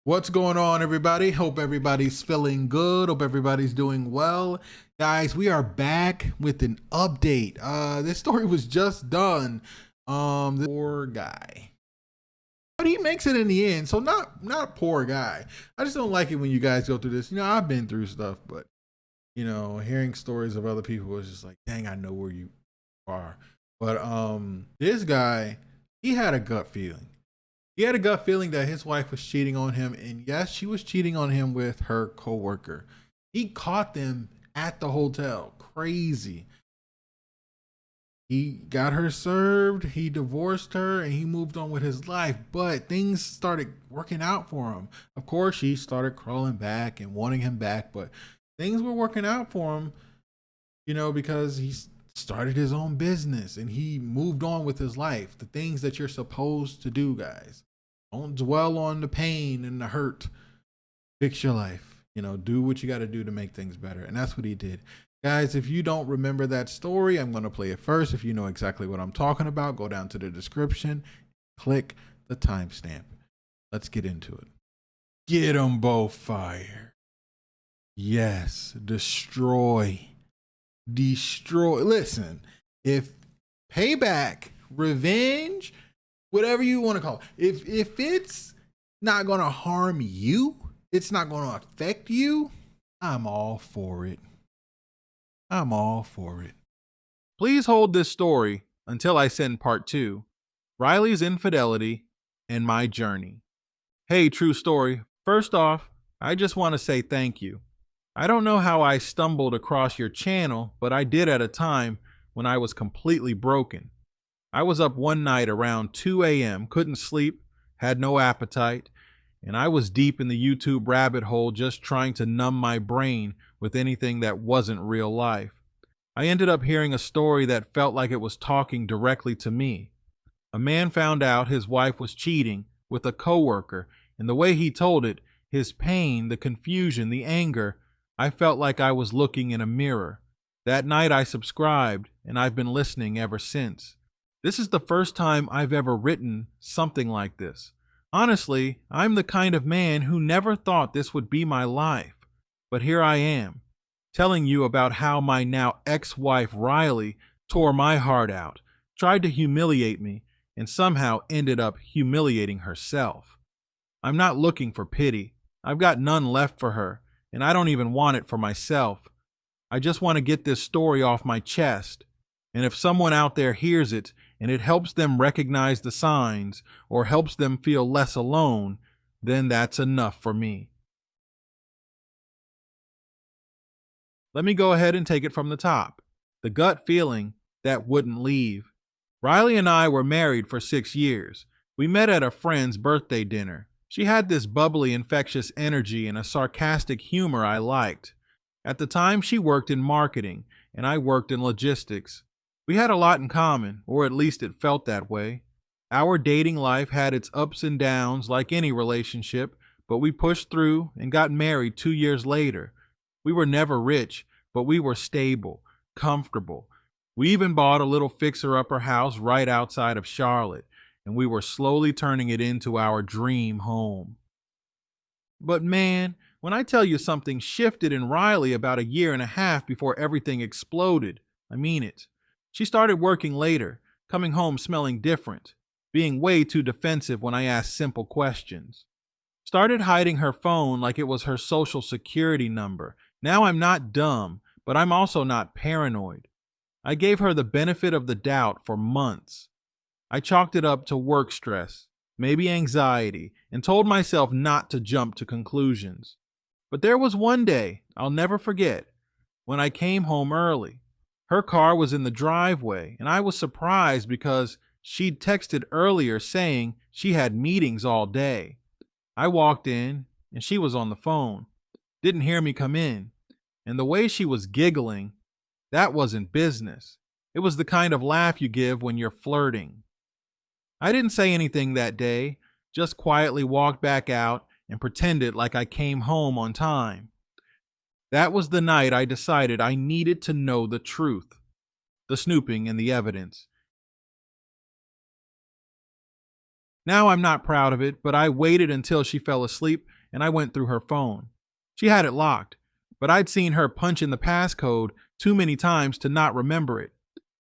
What's going on, everybody? Hope everybody's feeling good. Hope everybody's doing well. Guys, we are back with an update. This story was just done. This poor guy. But he makes it in the end. So not a poor guy. I just don't like it when you guys go through this. I've been through stuff, but hearing stories of other people was just like, dang, I know where you are. But this guy, he had a gut feeling. He had a gut feeling that his wife was cheating on him, and yes, she was cheating on him with her coworker. He caught them at the hotel. Crazy. He got her served, he divorced her, and he moved on with his life. But things started working out for him. Of course, she started crawling back and wanting him back, but things were working out for him, because he started his own business and he moved on with his life. The things that you're supposed to do, guys. Don't dwell on the pain and the hurt. Fix your life. Do what you got to do to make things better. And that's what he did. Guys, if you don't remember that story, I'm going to play it first. If you know exactly what I'm talking about, go down to the description, click the timestamp. Let's get into it. Get them both fired. Yes, destroy. Listen, if payback, revenge, whatever you want to call it, if it's not going to harm you, it's not going to affect you, I'm all for it. I'm all for it. Please hold this story until I send part 2, Riley's infidelity and my journey. Hey, true story. First off, I just want to say thank you. I don't know how I stumbled across your channel, but I did at a time when I was completely broken. I was up one night around 2 a.m., couldn't sleep, had no appetite, and I was deep in the YouTube rabbit hole just trying to numb my brain with anything that wasn't real life. I ended up hearing a story that felt like it was talking directly to me. A man found out his wife was cheating with a coworker, and the way he told it, his pain, the confusion, the anger, I felt like I was looking in a mirror. That night I subscribed, and I've been listening ever since. This is the first time I've ever written something like this. Honestly, I'm the kind of man who never thought this would be my life. But here I am, telling you about how my now ex-wife Riley tore my heart out, tried to humiliate me, and somehow ended up humiliating herself. I'm not looking for pity. I've got none left for her, and I don't even want it for myself. I just want to get this story off my chest. And if someone out there hears it and it helps them recognize the signs or helps them feel less alone, then that's enough for me. Let me go ahead and take it from the top. The gut feeling that wouldn't leave. Riley and I were married for 6 years. We met at a friend's birthday dinner. She had this bubbly, infectious energy and a sarcastic humor I liked. At the time, she worked in marketing, and I worked in logistics. We had a lot in common, or at least it felt that way. Our dating life had its ups and downs like any relationship, but we pushed through and got married 2 years later. We were never rich, but we were stable, comfortable. We even bought a little fixer-upper house right outside of Charlotte, and we were slowly turning it into our dream home. But man, when I tell you something shifted in Riley about 1.5 years before everything exploded, I mean it. She started working later, coming home smelling different, being way too defensive when I asked simple questions. Started hiding her phone like it was her social security number. Now I'm not dumb, but I'm also not paranoid. I gave her the benefit of the doubt for months. I chalked it up to work stress, maybe anxiety, and told myself not to jump to conclusions. But there was one day, I'll never forget, when I came home early. Her car was in the driveway, and I was surprised because she'd texted earlier saying she had meetings all day. I walked in, and she was on the phone. Didn't hear me come in. And the way she was giggling, that wasn't business. It was the kind of laugh you give when you're flirting. I didn't say anything that day, just quietly walked back out and pretended like I came home on time. That was the night I decided I needed to know the truth, the snooping and the evidence. Now I'm not proud of it, but I waited until she fell asleep and I went through her phone. She had it locked, but I'd seen her punch in the passcode too many times to not remember it.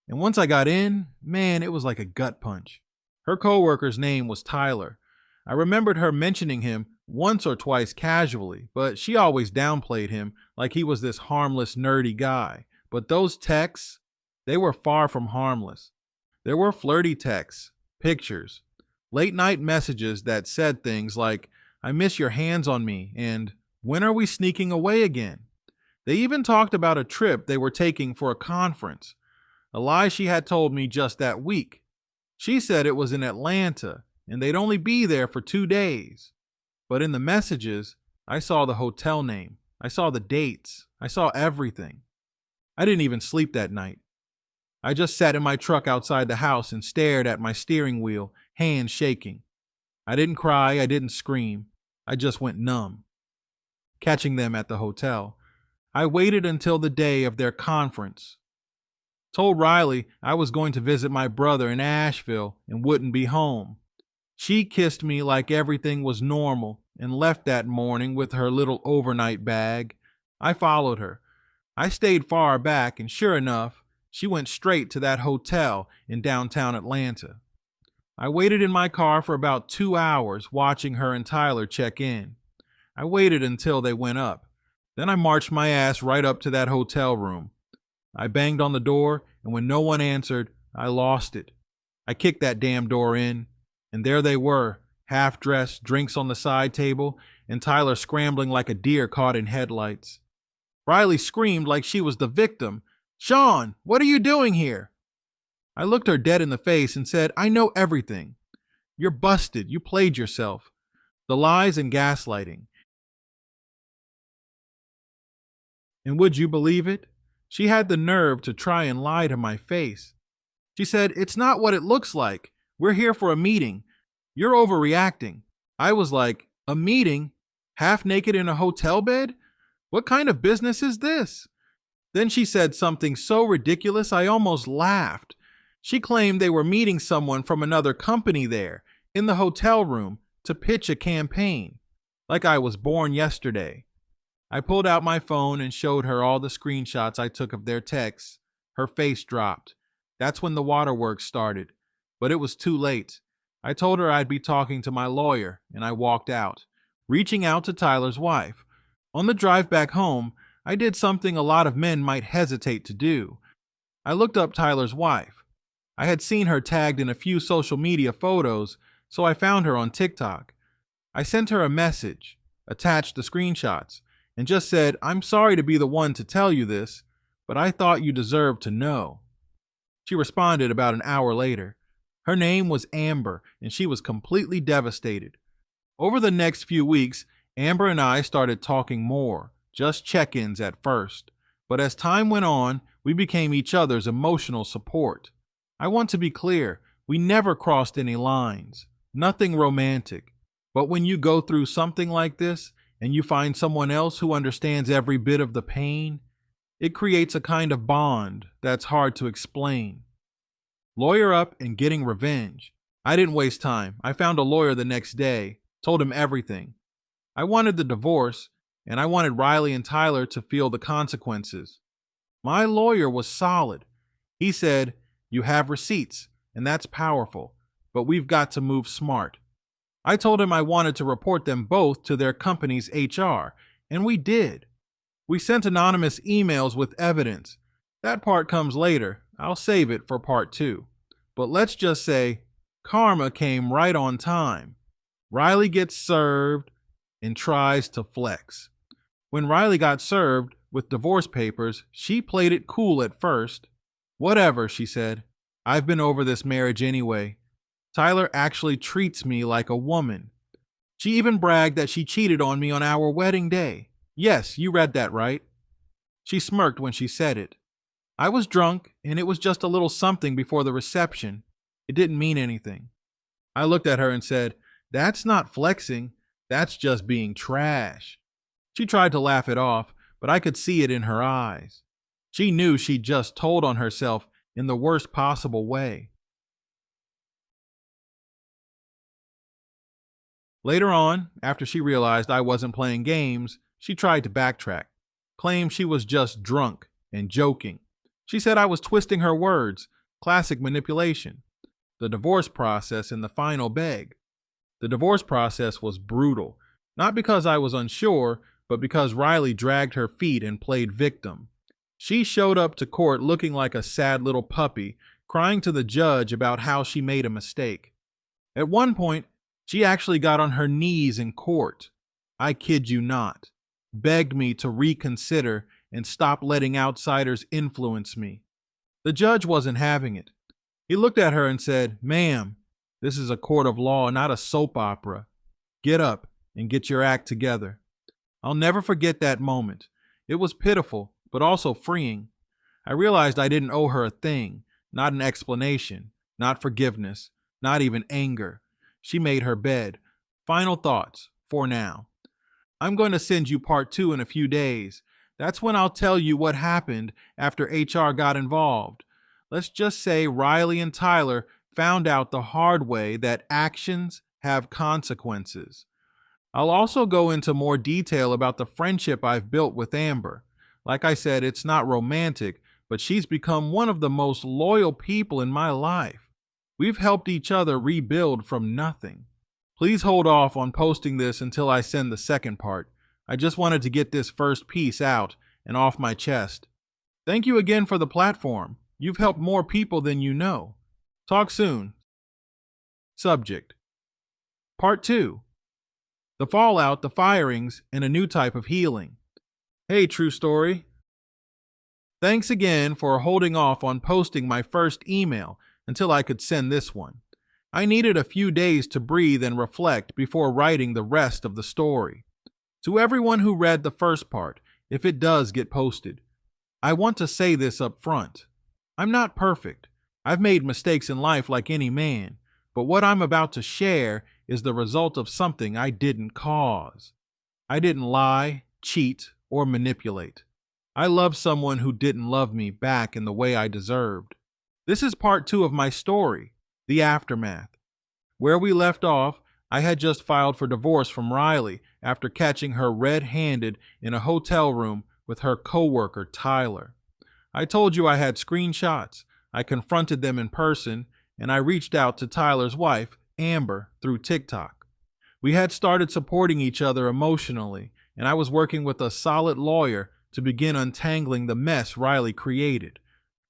And once I got in, man, it was like a gut punch. Her coworker's name was Tyler. I remembered her mentioning him once or twice casually, but she always downplayed him like he was this harmless, nerdy guy. But those texts, they were far from harmless. There were flirty texts, pictures, late night messages that said things like, I miss your hands on me, and when are we sneaking away again? They even talked about a trip they were taking for a conference, a lie she had told me just that week. She said it was in Atlanta, and they'd only be there for 2 days. But in the messages, I saw the hotel name, I saw the dates, I saw everything. I didn't even sleep that night. I just sat in my truck outside the house and stared at my steering wheel, hands shaking. I didn't cry, I didn't scream. I just went numb. Catching them at the hotel, I waited until the day of their conference. Told Riley I was going to visit my brother in Asheville and wouldn't be home. She kissed me like everything was normal and left that morning with her little overnight bag. I followed her. I stayed far back, and sure enough, she went straight to that hotel in downtown Atlanta. I waited in my car for about 2 hours watching her and Tyler check in. I waited until they went up. Then I marched my ass right up to that hotel room. I banged on the door, and when no one answered, I lost it. I kicked that damn door in, and there they were, half-dressed, drinks on the side table, and Tyler scrambling like a deer caught in headlights. Riley screamed like she was the victim. Sean, what are you doing here? I looked her dead in the face and said, I know everything. You're busted. You played yourself. The lies and gaslighting. And would you believe it? She had the nerve to try and lie to my face. She said, it's not what it looks like. We're here for a meeting. You're overreacting. I was like, a meeting? Half naked in a hotel bed? What kind of business is this? Then she said something so ridiculous I almost laughed. She claimed they were meeting someone from another company there, in the hotel room, to pitch a campaign. Like I was born yesterday. I pulled out my phone and showed her all the screenshots I took of their texts. Her face dropped. That's when the waterworks started. But it was too late. I told her I'd be talking to my lawyer, and I walked out, reaching out to Tyler's wife. On the drive back home, I did something a lot of men might hesitate to do. I looked up Tyler's wife. I had seen her tagged in a few social media photos, so I found her on TikTok. I sent her a message, attached the screenshots, and just said, I'm sorry to be the one to tell you this, but I thought you deserved to know. She responded about an hour later. Her name was Amber, and she was completely devastated. Over the next few weeks, Amber and I started talking more, just check-ins at first. But as time went on, we became each other's emotional support. I want to be clear, we never crossed any lines, nothing romantic. But when you go through something like this, and you find someone else who understands every bit of the pain, it creates a kind of bond that's hard to explain. Lawyer up and getting revenge. I didn't waste time. I found a lawyer the next day, told him everything. I wanted the divorce, and I wanted Riley and Tyler to feel the consequences. My lawyer was solid. He said, you have receipts, and that's powerful, but we've got to move smart. I told him I wanted to report them both to their company's HR, and we did. We sent anonymous emails with evidence. That part comes later. I'll save it for part 2. But let's just say karma came right on time. Riley gets served and tries to flex. When Riley got served with divorce papers, she played it cool at first. Whatever, she said. I've been over this marriage anyway. Tyler actually treats me like a woman. She even bragged that she cheated on me on our wedding day. Yes, you read that right. She smirked when she said it. I was drunk, and it was just a little something before the reception. It didn't mean anything. I looked at her and said, that's not flexing. That's just being trash. She tried to laugh it off, but I could see it in her eyes. She knew she'd just told on herself in the worst possible way. Later on, after she realized I wasn't playing games, she tried to backtrack, claimed she was just drunk and joking. She said I was twisting her words, classic manipulation. The divorce process and the final beg. The divorce process was brutal, not because I was unsure, but because Riley dragged her feet and played victim. She showed up to court looking like a sad little puppy, crying to the judge about how she made a mistake. At one point, she actually got on her knees in court. I kid you not. Begged me to reconsider and stop letting outsiders influence me. The judge wasn't having it. He looked at her and said, "Ma'am, this is a court of law, not a soap opera. Get up and get your act together." I'll never forget that moment. It was pitiful, but also freeing. I realized I didn't owe her a thing, not an explanation, not forgiveness, not even anger. She made her bed. Final thoughts, for now. I'm going to send you part 2 in a few days. That's when I'll tell you what happened after HR got involved. Let's just say Riley and Tyler found out the hard way that actions have consequences. I'll also go into more detail about the friendship I've built with Amber. Like I said, it's not romantic, but she's become one of the most loyal people in my life. We've helped each other rebuild from nothing. Please hold off on posting this until I send the second part. I just wanted to get this first piece out and off my chest. Thank you again for the platform. You've helped more people than you know. Talk soon. Subject: Part 2. The fallout, the firings, and a new type of healing. Hey, true story. Thanks again for holding off on posting my first email until I could send this one. I needed a few days to breathe and reflect before writing the rest of the story. To everyone who read the first part, if it does get posted, I want to say this up front. I'm not perfect. I've made mistakes in life like any man, but what I'm about to share is the result of something I didn't cause. I didn't lie, cheat, or manipulate. I loved someone who didn't love me back in the way I deserved. This is part 2 of my story, the aftermath. Where we left off, I had just filed for divorce from Riley after catching her red-handed in a hotel room with her coworker, Tyler. I told you I had screenshots. I confronted them in person, and I reached out to Tyler's wife, Amber, through TikTok. We had started supporting each other emotionally, and I was working with a solid lawyer to begin untangling the mess Riley created.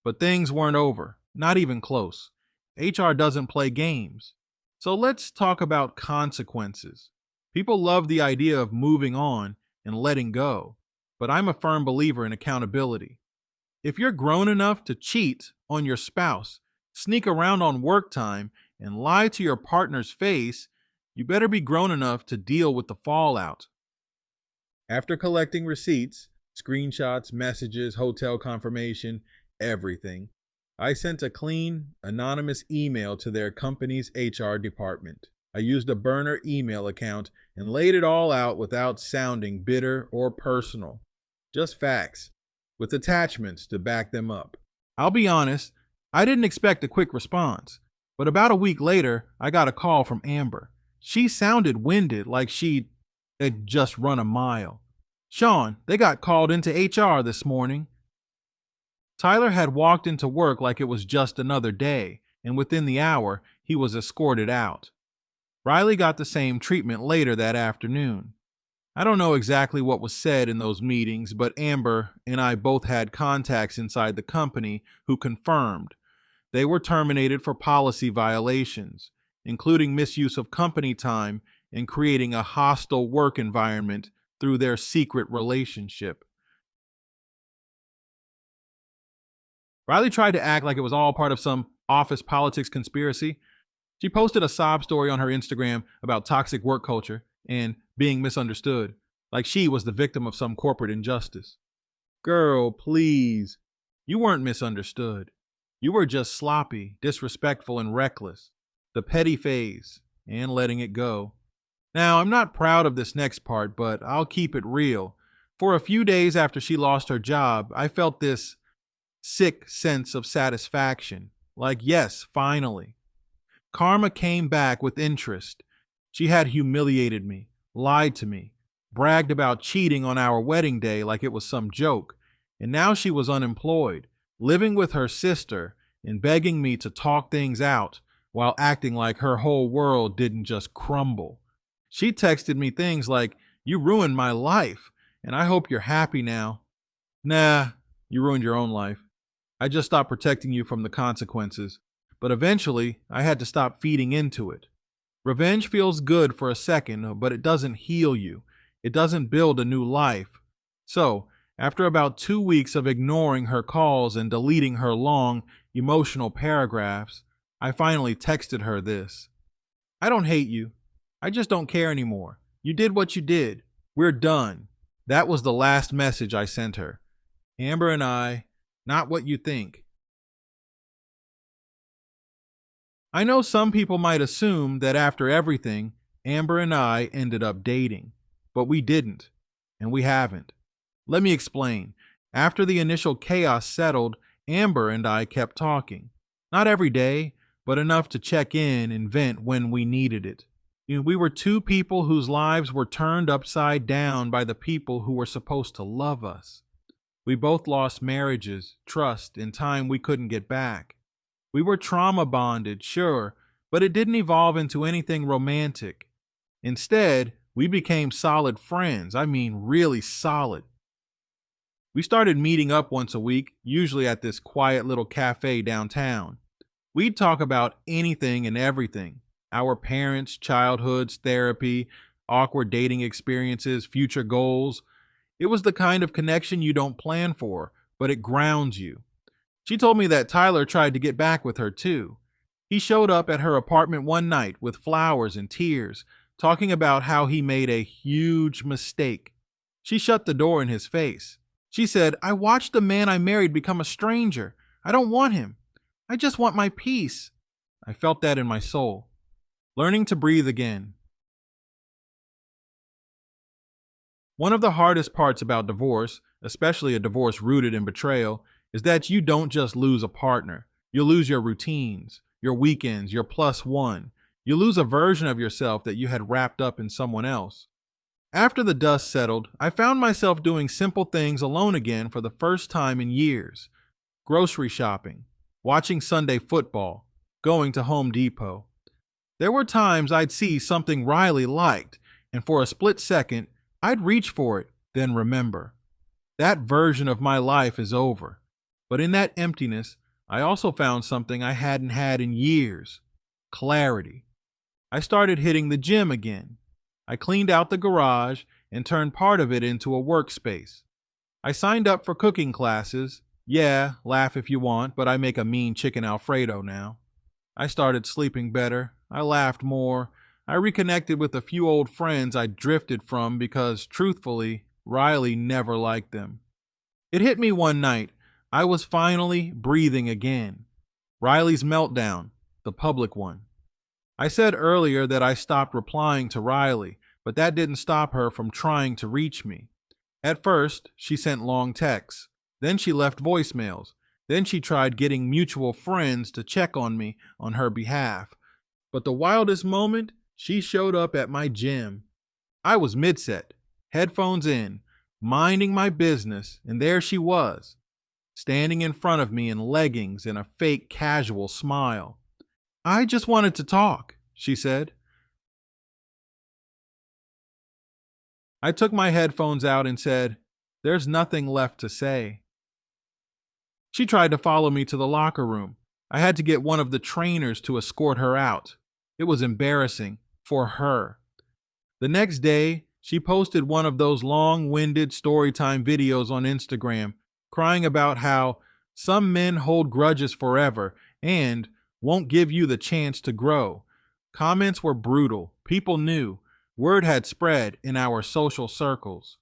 But things weren't over, not even close. HR doesn't play games. So let's talk about consequences. People love the idea of moving on and letting go, but I'm a firm believer in accountability. If you're grown enough to cheat on your spouse, sneak around on work time, and lie to your partner's face, you better be grown enough to deal with the fallout. After collecting receipts, screenshots, messages, hotel confirmation, everything, I sent a clean, anonymous email to their company's HR department. I used a burner email account and laid it all out without sounding bitter or personal. Just facts, with attachments to back them up. I'll be honest, I didn't expect a quick response, but about a week later, I got a call from Amber. She sounded winded, like she had just run a mile. "Sean, they got called into HR this morning." Tyler had walked into work like it was just another day, and within the hour, he was escorted out. Riley got the same treatment later that afternoon. I don't know exactly what was said in those meetings, but Amber and I both had contacts inside the company who confirmed they were terminated for policy violations, including misuse of company time and creating a hostile work environment through their secret relationship. Riley tried to act like it was all part of some office politics conspiracy. She posted a sob story on her Instagram about toxic work culture and being misunderstood, like she was the victim of some corporate injustice. Girl, please. You weren't misunderstood. You were just sloppy, disrespectful, and reckless. The petty phase, and letting it go. Now, I'm not proud of this next part, but I'll keep it real. For a few days after she lost her job, I felt this sick sense of satisfaction. Like, yes, finally. Karma came back with interest. She had humiliated me, lied to me, bragged about cheating on our wedding day like it was some joke, and now she was unemployed, living with her sister, and begging me to talk things out while acting like her whole world didn't just crumble. She texted me things like, "You ruined my life, and I hope you're happy now." Nah, you ruined your own life. I just stopped protecting you from the consequences. But eventually, I had to stop feeding into it. Revenge feels good for a second, but it doesn't heal you. It doesn't build a new life. So, after about 2 weeks of ignoring her calls and deleting her long, emotional paragraphs, I finally texted her this: "I don't hate you. I just don't care anymore. You did what you did. We're done." That was the last message I sent her. Amber and I, not what you think. I know some people might assume that after everything, Amber and I ended up dating, but we didn't, and we haven't. Let me explain. After the initial chaos settled, Amber and I kept talking. Not every day, but enough to check in and vent when we needed it. We were two people whose lives were turned upside down by the people who were supposed to love us. We both lost marriages, trust, and time we couldn't get back. We were trauma bonded, sure, but it didn't evolve into anything romantic. Instead, we became solid friends. I mean, really solid. We started meeting up once a week, usually at this quiet little cafe downtown. We'd talk about anything and everything: our parents, childhoods, therapy, awkward dating experiences, future goals. It was the kind of connection you don't plan for, but it grounds you. She told me that Tyler tried to get back with her too. He showed up at her apartment one night with flowers and tears, talking about how he made a huge mistake. She shut the door in his face. She said, "I watched the man I married become a stranger. I don't want him. I just want my peace." I felt that in my soul. Learning to breathe again. One of the hardest parts about divorce, especially a divorce rooted in betrayal, is that you don't just lose a partner. You lose your routines, your weekends, your plus one. You lose a version of yourself that you had wrapped up in someone else. After the dust settled, I found myself doing simple things alone again for the first time in years. Grocery shopping, watching Sunday football, going to Home Depot. There were times I'd see something Riley liked, and for a split second, I'd reach for it, then remember. That version of my life is over. But in that emptiness, I also found something I hadn't had in years: clarity. I started hitting the gym again. I cleaned out the garage and turned part of it into a workspace. I signed up for cooking classes. Yeah, laugh if you want, but I make a mean chicken Alfredo now. I started sleeping better. I laughed more. I reconnected with a few old friends I drifted from because, truthfully, Riley never liked them. It hit me one night. I was finally breathing again. Riley's meltdown, the public one. I said earlier that I stopped replying to Riley, but that didn't stop her from trying to reach me. At first, she sent long texts. Then she left voicemails. Then she tried getting mutual friends to check on me on her behalf. But the wildest moment, she showed up at my gym. I was midset, headphones in, minding my business, and there she was, standing in front of me in leggings and a fake casual smile. "I just wanted to talk," she said. I took my headphones out and said, "There's nothing left to say." She tried to follow me to the locker room. I had to get one of the trainers to escort her out. It was embarrassing for her. The next day, she posted one of those long-winded storytime videos on Instagram, crying about how some men hold grudges forever and won't give you the chance to grow. Comments were brutal. People knew. Word had spread in our social circles.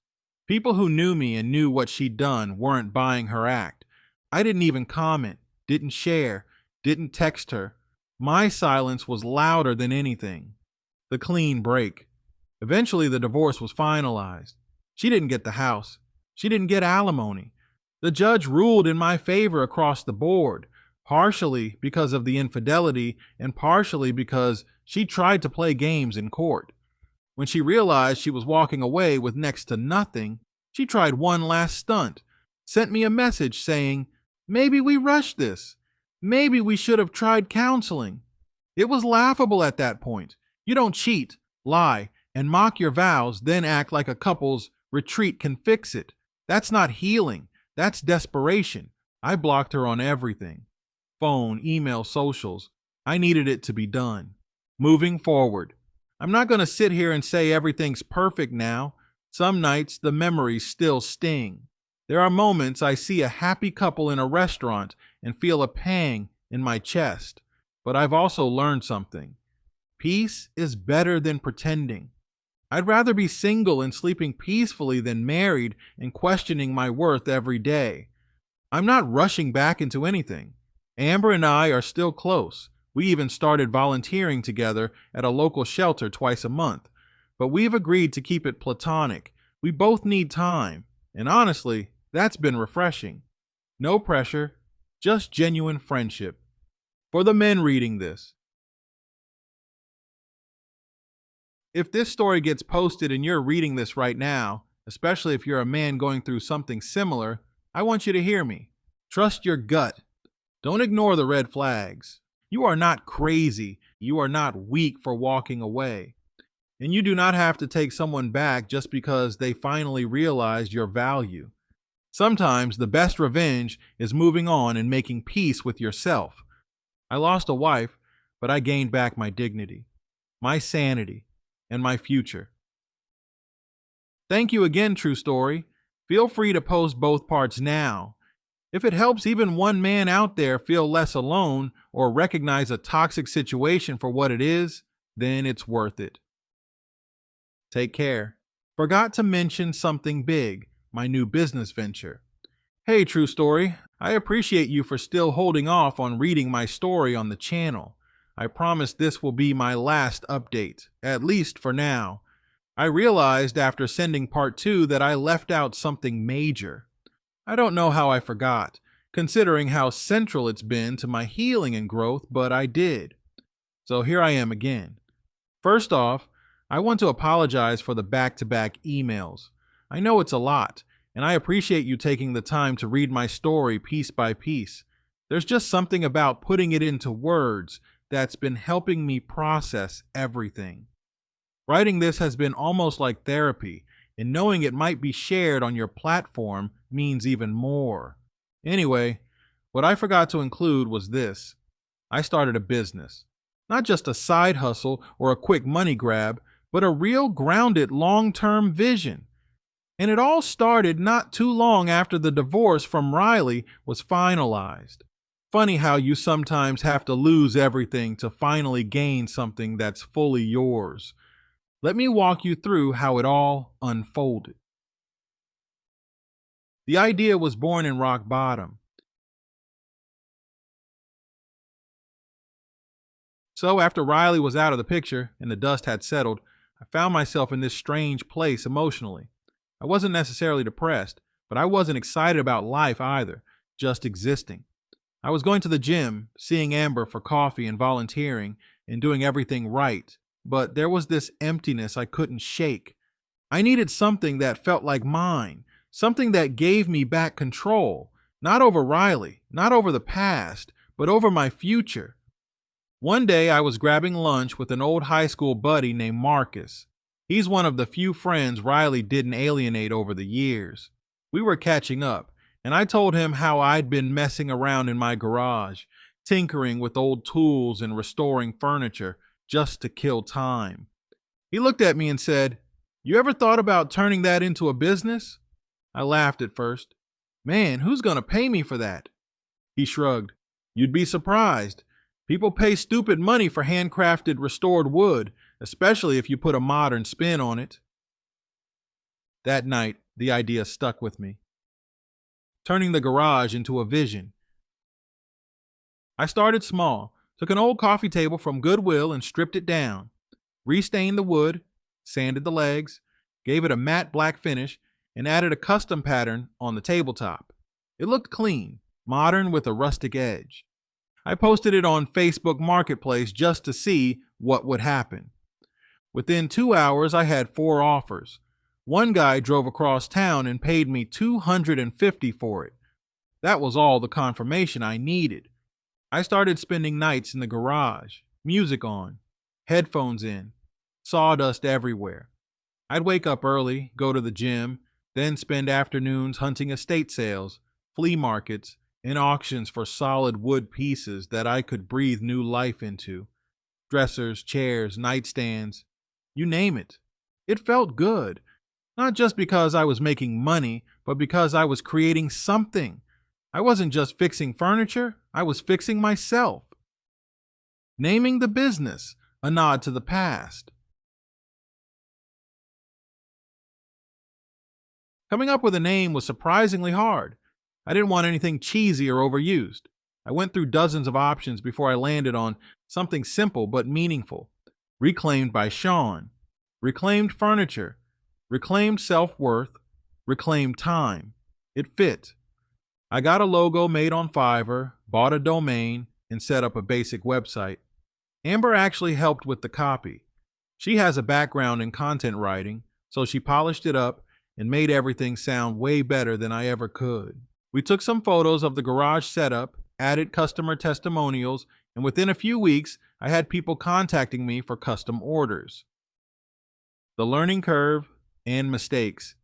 People who knew me and knew what she'd done weren't buying her act. I didn't even comment, didn't share, didn't text her. My silence was louder than anything. The clean break. Eventually, the divorce was finalized. She didn't get the house. She didn't get alimony. The judge ruled in my favor across the board. partially because of the infidelity and partially because she tried to play games in court. When she realized she was walking away with next to nothing, she tried one last stunt, sent me a message saying, "Maybe we rushed this. Maybe we should have tried counseling." It was laughable at that point. You don't cheat, lie, and mock your vows, then act like a couple's retreat can fix it. That's not healing. That's desperation. I blocked her on everything: phone, email, socials. I needed it to be done. Moving forward. I'm not going to sit here and say everything's perfect now. Some nights the memories still sting. There are moments I see a happy couple in a restaurant and feel a pang in my chest. But I've also learned something. Peace is better than pretending. I'd rather be single and sleeping peacefully than married and questioning my worth every day. I'm not rushing back into anything. Amber and I are still close. We even started volunteering together at a local shelter twice a month. But we've agreed to keep it platonic. We both need time. And honestly, that's been refreshing. No pressure, just genuine friendship. For the men reading this, if this story gets posted and you're reading this right now, especially if you're a man going through something similar, I want you to hear me. Trust your gut. Don't ignore the red flags. You are not crazy. You are not weak for walking away. And you do not have to take someone back just because they finally realized your value. Sometimes the best revenge is moving on and making peace with yourself. I lost a wife, but I gained back my dignity, my sanity, and my future. Thank you again, True Story. Feel free to post both parts now. If it helps even one man out there feel less alone or recognize a toxic situation for what it is, then it's worth it. Take care. Forgot to mention something big, my new business venture. Hey, True Story, I appreciate you for still holding off on reading my story on the channel. I promise this will be my last update, at least for now. I realized after sending part 2 that I left out something major. I don't know how I forgot, considering how central it's been to my healing and growth, but I did. So here I am again. First off, I want to apologize for the back-to-back emails. I know it's a lot, and I appreciate you taking the time to read my story piece by piece. There's just something about putting it into words that's been helping me process everything. Writing this has been almost like therapy, and knowing it might be shared on your platform means even more. Anyway, what I forgot to include was this. I started a business. Not just a side hustle or a quick money grab, but a real grounded long-term vision. And it all started not too long after the divorce from Riley was finalized. Funny how you sometimes have to lose everything to finally gain something that's fully yours. Let me walk you through how it all unfolded. The idea was born in rock bottom. So after Riley was out of the picture and the dust had settled, I found myself in this strange place emotionally. I wasn't necessarily depressed, but I wasn't excited about life either, just existing. I was going to the gym, seeing Amber for coffee and volunteering and doing everything right, but there was this emptiness I couldn't shake. I needed something that felt like mine, something that gave me back control, not over Riley, not over the past, but over my future. One day I was grabbing lunch with an old high school buddy named Marcus. He's one of the few friends Riley didn't alienate over the years. We were catching up, and I told him how I'd been messing around in my garage, tinkering with old tools and restoring furniture just to kill time. He looked at me and said, "You ever thought about turning that into a business?" I laughed at first. "Man, who's gonna pay me for that?" He shrugged. "You'd be surprised. People pay stupid money for handcrafted restored wood, especially if you put a modern spin on it." That night, the idea stuck with me. Turning the garage into a vision. I started small, took an old coffee table from Goodwill and stripped it down, restained the wood, sanded the legs, gave it a matte black finish, and added a custom pattern on the tabletop. It looked clean, modern with a rustic edge. I posted it on Facebook Marketplace just to see what would happen. Within 2 hours, I had 4 offers. One guy drove across town and paid me $250 for it. That was all the confirmation I needed. I started spending nights in the garage, music on, headphones in, sawdust everywhere. I'd wake up early, go to the gym, then spend afternoons hunting estate sales, flea markets, and auctions for solid wood pieces that I could breathe new life into. Dressers, chairs, nightstands, you name it. It felt good, not just because I was making money, but because I was creating something. I wasn't just fixing furniture, I was fixing myself. Naming the business, a nod to the past. Coming up with a name was surprisingly hard. I didn't want anything cheesy or overused. I went through dozens of options before I landed on something simple but meaningful. Reclaimed by Sean. Reclaimed furniture. Reclaimed self-worth. Reclaimed time. It fit. I got a logo made on Fiverr, bought a domain, and set up a basic website. Amber actually helped with the copy. She has a background in content writing, so she polished it up and made everything sound way better than I ever could. We took some photos of the garage setup, added customer testimonials, and within a few weeks, I had people contacting me for custom orders. The learning curve and mistakes.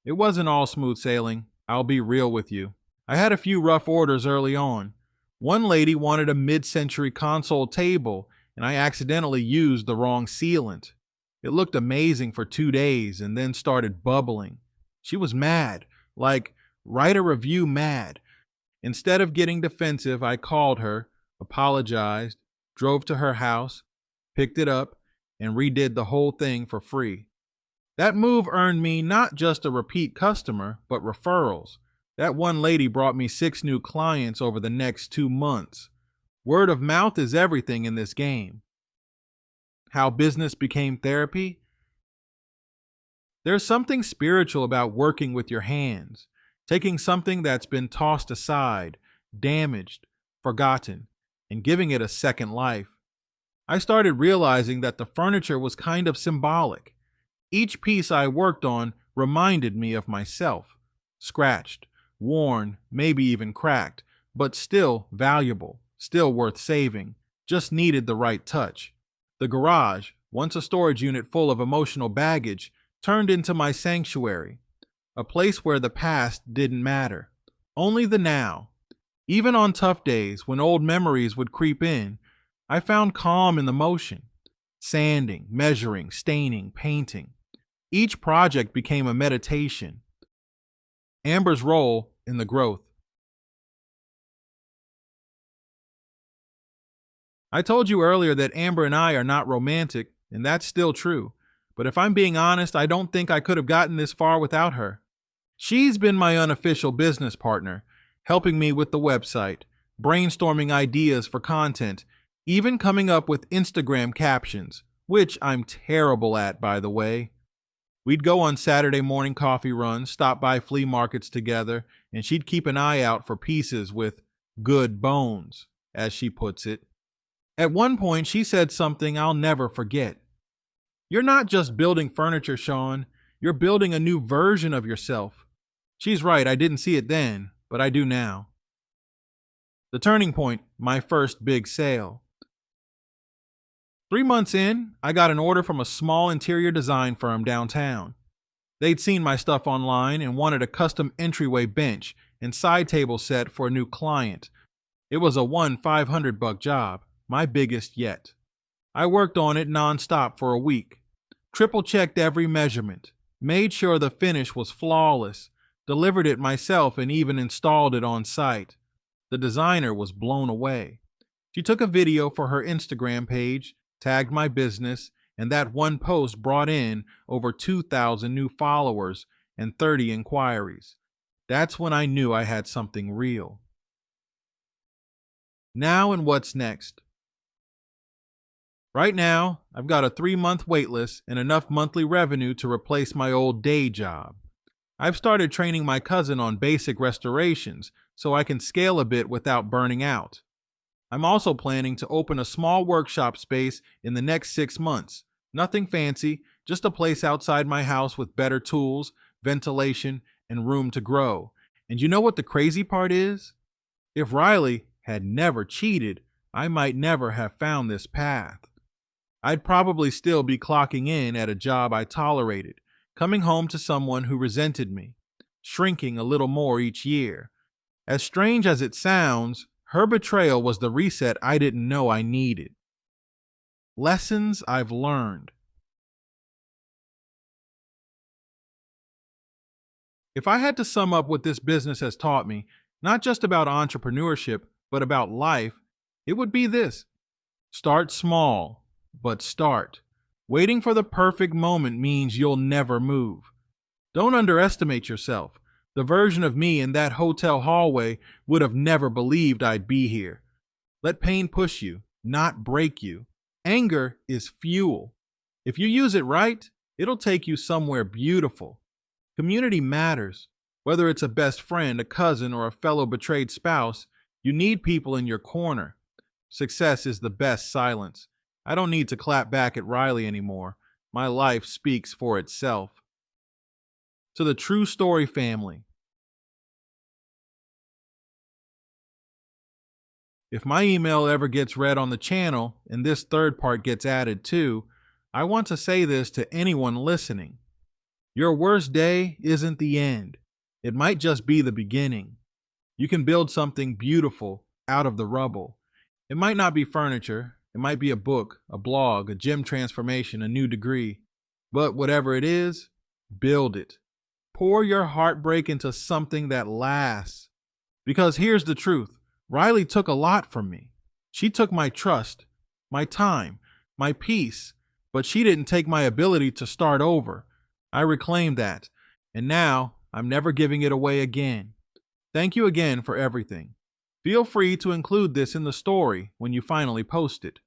It wasn't all smooth sailing, I'll be real with you. I had a few rough orders early on. One lady wanted a mid-century console table, and I accidentally used the wrong sealant. It looked amazing for 2 days and then started bubbling. She was mad, like, write a review mad. Instead of getting defensive, I called her, apologized, drove to her house, picked it up, and redid the whole thing for free. That move earned me not just a repeat customer, but referrals. That one lady brought me 6 new clients over the next 2 months. Word of mouth is everything in this game. How business became therapy? There's something spiritual about working with your hands, taking something that's been tossed aside, damaged, forgotten, and giving it a second life. I started realizing that the furniture was kind of symbolic. Each piece I worked on reminded me of myself. Scratched, worn, maybe even cracked, but still valuable, still worth saving, just needed the right touch. The garage, once a storage unit full of emotional baggage, turned into my sanctuary, a place where the past didn't matter, only the now. Even on tough days, when old memories would creep in, I found calm in the motion. Sanding, measuring, staining, painting. Each project became a meditation. Amber's role in the growth. I told you earlier that Amber and I are not romantic, and that's still true. But if I'm being honest, I don't think I could have gotten this far without her. She's been my unofficial business partner, helping me with the website, brainstorming ideas for content, even coming up with Instagram captions, which I'm terrible at, by the way. We'd go on Saturday morning coffee runs, stop by flea markets together, and she'd keep an eye out for pieces with good bones, as she puts it. At one point, she said something I'll never forget. You're not just building furniture, Sean. You're building a new version of yourself. She's right, I didn't see it then, but I do now. The turning point, my first big sale. 3 months in, I got an order from a small interior design firm downtown. They'd seen my stuff online and wanted a custom entryway bench and side table set for a new client. It was a $500 job, my biggest yet. I worked on it nonstop for a week. Triple checked every measurement, made sure the finish was flawless, delivered it myself and even installed it on site. The designer was blown away. She took a video for her Instagram page, tagged my business, and that one post brought in over 2,000 new followers and 30 inquiries. That's when I knew I had something real. Now and what's next? Right now, I've got a 3-month waitlist and enough monthly revenue to replace my old day job. I've started training my cousin on basic restorations so I can scale a bit without burning out. I'm also planning to open a small workshop space in the next 6 months. Nothing fancy, just a place outside my house with better tools, ventilation, and room to grow. And you know what the crazy part is? If Riley had never cheated, I might never have found this path. I'd probably still be clocking in at a job I tolerated, coming home to someone who resented me, shrinking a little more each year. As strange as it sounds, her betrayal was the reset I didn't know I needed. Lessons I've learned. If I had to sum up what this business has taught me, not just about entrepreneurship, but about life, it would be this: start small, but start. Waiting for the perfect moment means you'll never move. Don't underestimate yourself. The version of me in that hotel hallway would have never believed I'd be here. Let pain push you, not break you. Anger is fuel. If you use it right, it'll take you somewhere beautiful. Community matters. Whether it's a best friend, a cousin, or a fellow betrayed spouse, you need people in your corner. Success is the best silence. I don't need to clap back at Riley anymore. My life speaks for itself. To the True Story family, if my email ever gets read on the channel and this third part gets added too, I want to say this to anyone listening. Your worst day isn't the end. It might just be the beginning. You can build something beautiful out of the rubble. It might not be furniture. It might be a book, a blog, a gym transformation, a new degree. But whatever it is, build it. Pour your heartbreak into something that lasts. Because here's the truth. Riley took a lot from me. She took my trust, my time, my peace, but she didn't take my ability to start over. I reclaimed that, and now I'm never giving it away again. Thank you again for everything. Feel free to include this in the story when you finally post it.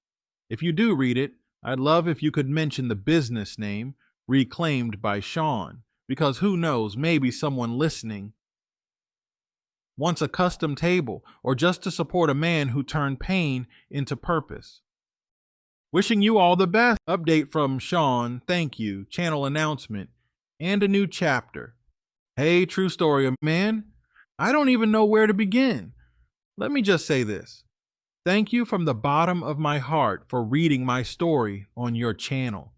If you do read it, I'd love if you could mention the business name, Reclaimed by Sean, because who knows, maybe someone listening wants a custom table or just to support a man who turned pain into purpose. Wishing you all the best. Update from Sean, thank you, channel announcement, and a new chapter. Hey, True Story, man, I don't even know where to begin. Let me just say this. Thank you from the bottom of my heart for reading my story on your channel.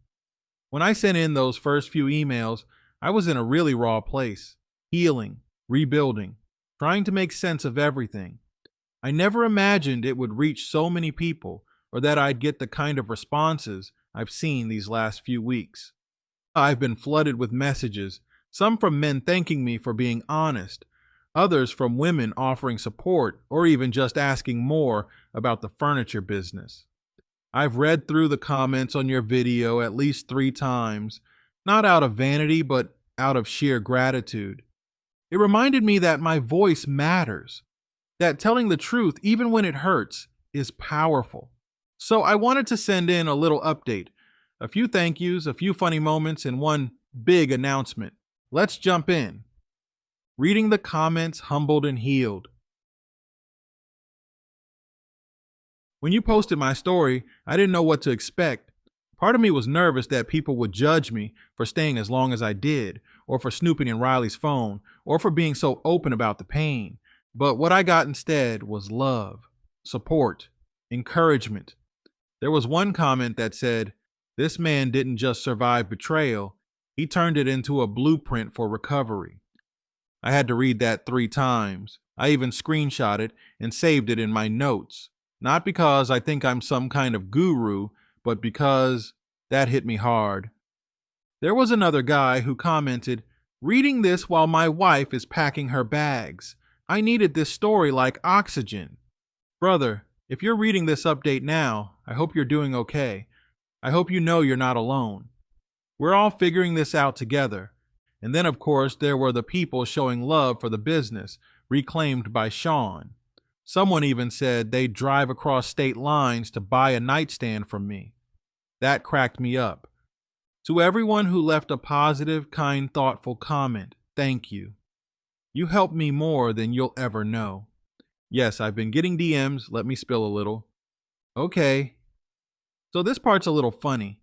When I sent in those first few emails, I was in a really raw place, healing, rebuilding, trying to make sense of everything. I never imagined it would reach so many people or that I'd get the kind of responses I've seen these last few weeks. I've been flooded with messages, some from men thanking me for being honest, others from women offering support or even just asking more about the furniture business. I've read through the comments on your video at least 3 times, not out of vanity, but out of sheer gratitude. It reminded me that my voice matters, that telling the truth, even when it hurts, is powerful. So I wanted to send in a little update, a few thank yous, a few funny moments, and one big announcement. Let's jump in. Reading the comments humbled and healed. When you posted my story, I didn't know what to expect. Part of me was nervous that people would judge me for staying as long as I did, or for snooping in Riley's phone, or for being so open about the pain. But what I got instead was love, support, encouragement. There was one comment that said, "This man didn't just survive betrayal, he turned it into a blueprint for recovery." I had to read that 3 times. I even screenshot it and saved it in my notes. Not because I think I'm some kind of guru, but because that hit me hard. There was another guy who commented, "Reading this while my wife is packing her bags. I needed this story like oxygen." Brother, if you're reading this update now, I hope you're doing okay. I hope you know you're not alone. We're all figuring this out together. And then, of course, there were the people showing love for the business, reclaimed by Sean. Someone even said they'd drive across state lines to buy a nightstand from me. That cracked me up. To everyone who left a positive, kind, thoughtful comment, thank you. You help me more than you'll ever know. Yes, I've been getting DMs. Let me spill a little. Okay. So this part's a little funny.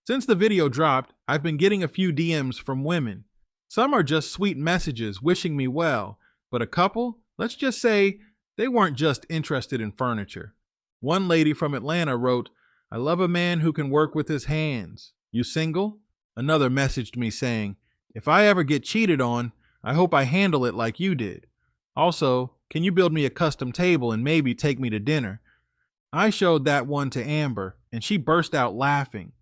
Since the video dropped, I've been getting a few DMs from women. Some are just sweet messages wishing me well, but a couple, let's just say, they weren't just interested in furniture. One lady from Atlanta wrote, "I love a man who can work with his hands. You single?" Another messaged me saying, "If I ever get cheated on, I hope I handle it like you did. Also, can you build me a custom table and maybe take me to dinner?" I showed that one to Amber, and she burst out laughing.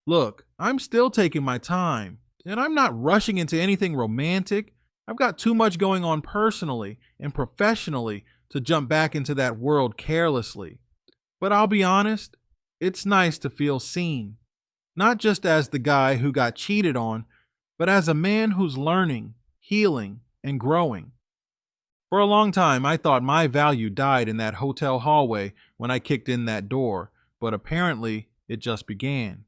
Look, I'm still taking my time, and I'm not rushing into anything romantic. I've got too much going on personally and professionally to jump back into that world carelessly. But I'll be honest, it's nice to feel seen, not just as the guy who got cheated on, but as a man who's learning, healing, and growing. For a long time, I thought my value died in that hotel hallway when I kicked in that door, but apparently it just began.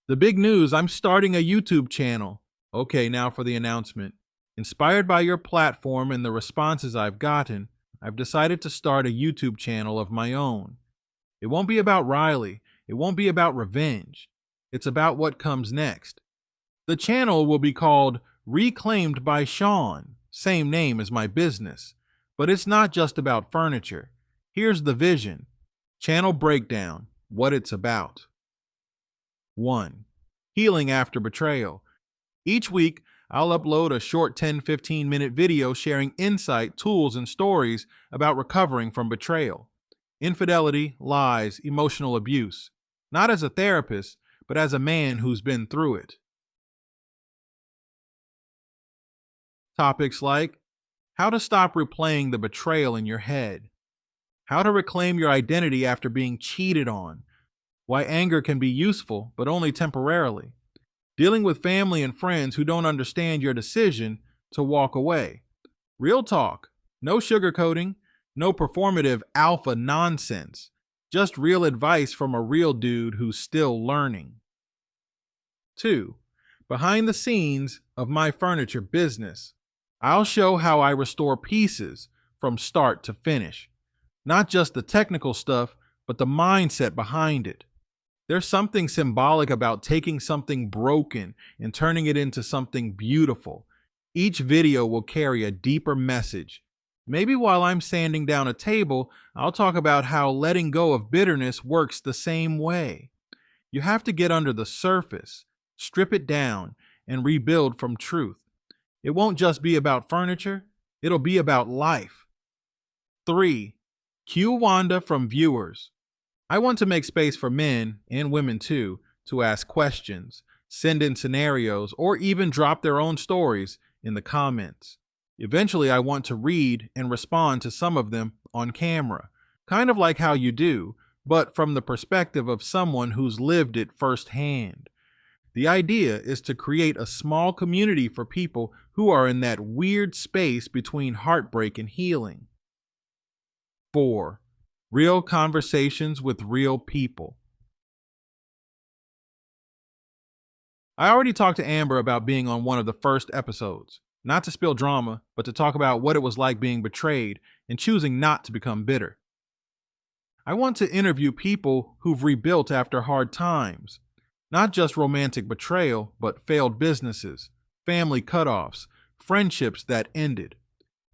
The big news, I'm starting a YouTube channel. Okay, now for the announcement. Inspired by your platform and the responses I've gotten, I've decided to start a YouTube channel of my own. It won't be about Riley. It won't be about revenge. It's about what comes next. The channel will be called Reclaimed by Sean, same name as my business. But it's not just about furniture. Here's the vision. Channel breakdown, what it's about. 1. Healing after betrayal. Each week, I'll upload a short 10-15 minute video sharing insight, tools, and stories about recovering from betrayal, infidelity, lies, emotional abuse. Not as a therapist, but as a man who's been through it. Topics like how to stop replaying the betrayal in your head, how to reclaim your identity after being cheated on, why anger can be useful, but only temporarily, dealing with family and friends who don't understand your decision to walk away. Real talk, no sugarcoating, no performative alpha nonsense, just real advice from a real dude who's still learning. 2. Behind the scenes of my furniture business. I'll show how I restore pieces from start to finish. Not just the technical stuff, but the mindset behind it. There's something symbolic about taking something broken and turning it into something beautiful. Each video will carry a deeper message. Maybe while I'm sanding down a table, I'll talk about how letting go of bitterness works the same way. You have to get under the surface, strip it down, and rebuild from truth. It won't just be about furniture, it'll be about life. 3. Cue Wanda from viewers. I want to make space for men, and women too, to ask questions, send in scenarios, or even drop their own stories in the comments. Eventually, I want to read and respond to some of them on camera, kind of like how you do, but from the perspective of someone who's lived it firsthand. The idea is to create a small community for people who are in that weird space between heartbreak and healing. 4. Real conversations with real people. I already talked to Amber about being on one of the first episodes, not to spill drama, but to talk about what it was like being betrayed and choosing not to become bitter. I want to interview people who've rebuilt after hard times. Not just romantic betrayal, but failed businesses, family cutoffs, friendships that ended.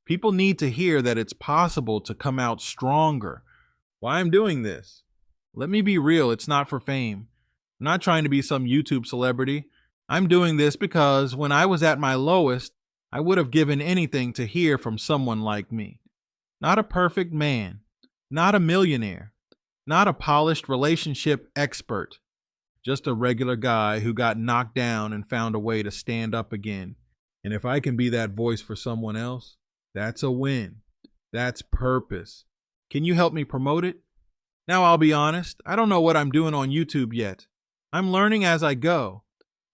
People need to hear that it's possible to come out stronger. Why I'm doing this? Let me be real, it's not for fame. I'm not trying to be some YouTube celebrity. I'm doing this because when I was at my lowest, I would have given anything to hear from someone like me. Not a perfect man, not a millionaire, not a polished relationship expert. Just a regular guy who got knocked down and found a way to stand up again. And if I can be that voice for someone else, that's a win. That's purpose. Can you help me promote it? Now, I'll be honest, I don't know what I'm doing on YouTube yet. I'm learning as I go.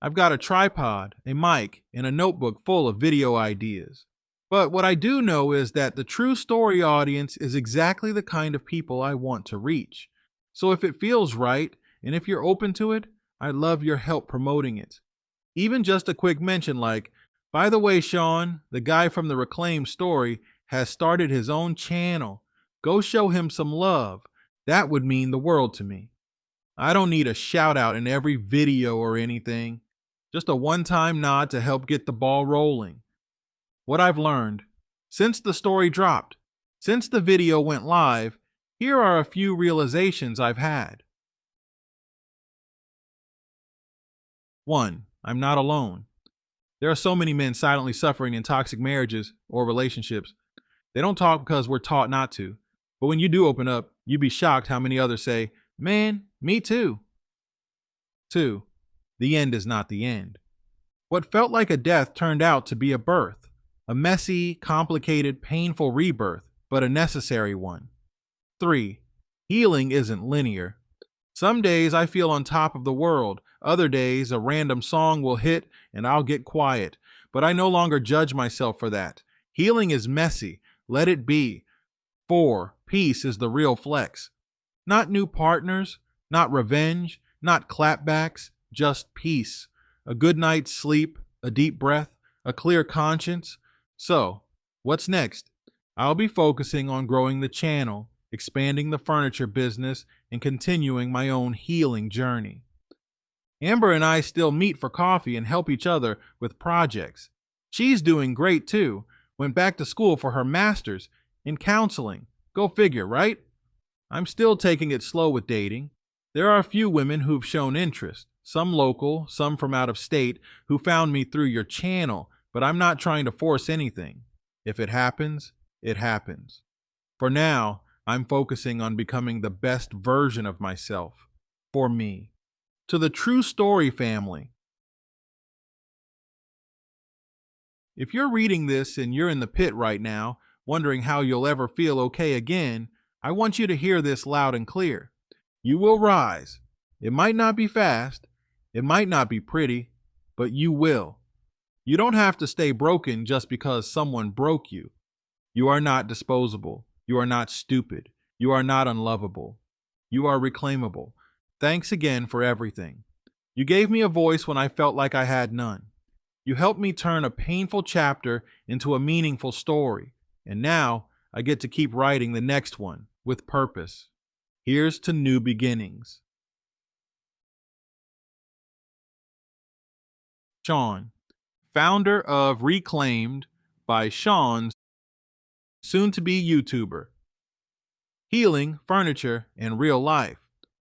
I've got a tripod, a mic, and a notebook full of video ideas. But what I do know is that the true story audience is exactly the kind of people I want to reach. So if it feels right, and if you're open to it, I'd love your help promoting it. Even just a quick mention like, by the way, Sean, the guy from the Reclaim story has started his own channel. Go show him some love. That would mean the world to me. I don't need a shout out in every video or anything. Just a one time nod to help get the ball rolling. What I've learned since the story dropped, since the video went live, here are a few realizations I've had. 1. I'm not alone. There are so many men silently suffering in toxic marriages or relationships. They don't talk because we're taught not to. But when you do open up, you'd be shocked how many others say, man, me too. 2. The end is not the end. What felt like a death turned out to be a birth, a messy, complicated, painful rebirth, but a necessary one. 3. Healing isn't linear. Some days I feel on top of the world. Other days a random song will hit and I'll get quiet. But I no longer judge myself for that. Healing is messy. Let it be. 4. Peace is the real flex. Not new partners, not revenge, not clapbacks, just peace. A good night's sleep, a deep breath, a clear conscience. So, what's next? I'll be focusing on growing the channel, expanding the furniture business, and continuing my own healing journey. Amber and I still meet for coffee and help each other with projects. She's doing great too. Went back to school for her master's in counseling. Go figure, right? I'm still taking it slow with dating. There are a few women who've shown interest, some local, some from out of state, who found me through your channel, but I'm not trying to force anything. If it happens, it happens. For now, I'm focusing on becoming the best version of myself. For me. To the True Story family. If you're reading this and you're in the pit right now, wondering how you'll ever feel okay again, I want you to hear this loud and clear. You will rise. It might not be fast, it might not be pretty, but you will. You don't have to stay broken just because someone broke you. You are not disposable. You are not stupid. You are not unlovable. You are reclaimable. Thanks again for everything. You gave me a voice when I felt like I had none. You helped me turn a painful chapter into a meaningful story. And now I get to keep writing the next one with purpose. Here's to new beginnings. Sean, founder of Reclaimed by Sean's soon-to-be YouTuber. Healing, furniture, and real life.